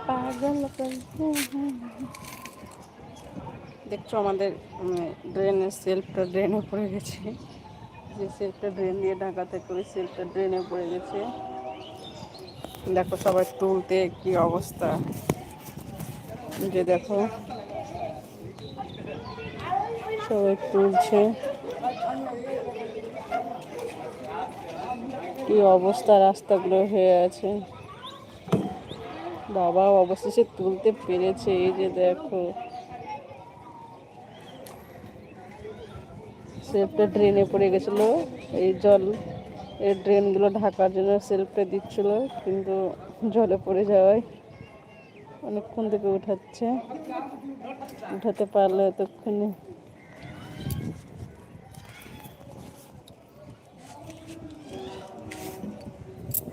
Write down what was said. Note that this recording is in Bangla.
পাগল দেখছো আমাদের ড্রেনের সেলফটা ড্রেনে পড়ে গেছে। যে সেলফটা ড্রেন দিয়ে ঢাকা থেকে ওই সেলফটা ড্রেনে পড়ে গেছে। দেখো সবাই তুলতে কি অবস্থা, যে দেখো সবাই তুলছে, কি অবস্থা রাস্তাগুলো হয়ে আছে। বাবা অবশেষে তুলতে পেরেছে। এই যে দেখো সেলফটা ড্রেনে পড়ে গেছিল, এই জল এই ড্রেনগুলো ঢাকার জন্য সেলফটা দিচ্ছিল, কিন্তু জলে পড়ে যাওয়ায় অনেকক্ষণ থেকে উঠাতে পারলে এতক্ষণে